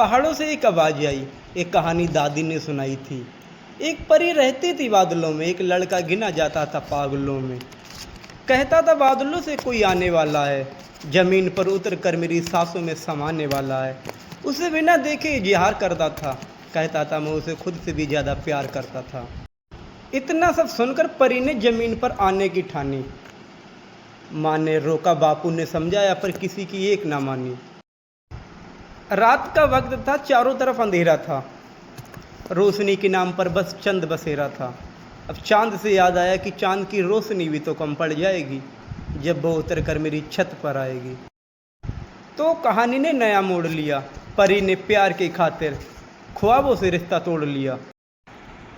पहाड़ों से एक आवाज़ आई। एक कहानी दादी ने सुनाई थी। एक परी रहती थी बादलों में, एक लड़का गिना जाता था पागलों में। कहता था बादलों से कोई आने वाला है, जमीन पर उतर कर मेरी सांसों में समाने वाला है। उसे बिना देखे इजहार करता था, कहता था मैं उसे खुद से भी ज़्यादा प्यार करता था। इतना सब सुनकर परी ने जमीन पर आने की ठानी। माँ ने रोका, बापू ने समझाया, पर किसी की एक ना मानी। रात का वक्त था, चारों तरफ अंधेरा था, रोशनी के नाम पर बस चंद बसेरा था। अब चांद से याद आया कि चांद की रोशनी भी तो कम पड़ जाएगी जब वो उतर कर मेरी छत पर आएगी। तो कहानी ने नया मोड़ लिया। परी ने प्यार की खातिर ख्वाबों से रिश्ता तोड़ लिया।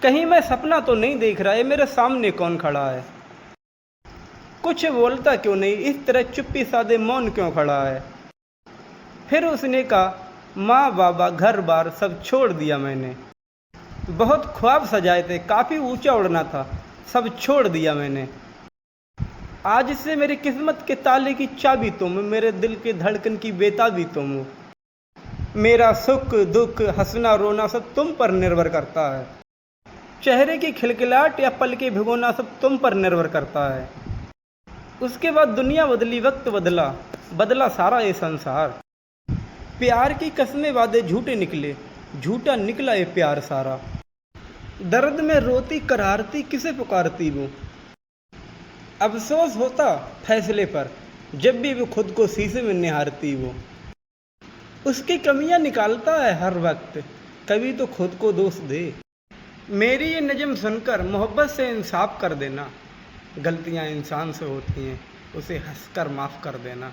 कहीं मैं सपना तो नहीं देख रहा है, मेरे सामने कौन खड़ा है। कुछ बोलता क्यों नहीं, इस तरह चुप्पी सादे मौन क्यों खड़ा है। फिर उसने कहा, माँ बाबा घर बार सब छोड़ दिया मैंने। बहुत ख्वाब सजाए थे, काफ़ी ऊंचा उड़ना था, सब छोड़ दिया मैंने। आज से मेरी किस्मत के ताले की चाबी तुम, मेरे दिल के धड़कन की बेताबी तुम। मेरा सुख दुख हंसना रोना सब तुम पर निर्भर करता है। चेहरे की खिलखिलाहट या पल के भिगोना सब तुम पर निर्भर करता है। उसके बाद दुनिया बदली, वक्त बदला, बदला सारा ये संसार। प्यार की कस्में वादे झूठे निकले, झूठा निकला ये प्यार सारा। दर्द में रोती करारती किसे पुकारती वो। अफसोस होता फैसले पर जब भी वो खुद को शीशे में निहारती वो। उसकी कमियां निकालता है हर वक्त, कभी तो खुद को दोष दे। मेरी ये नज़म सुनकर मोहब्बत से इंसाफ कर देना। गलतियां इंसान से होती हैं, उसे हंसकर माफ़ कर देना।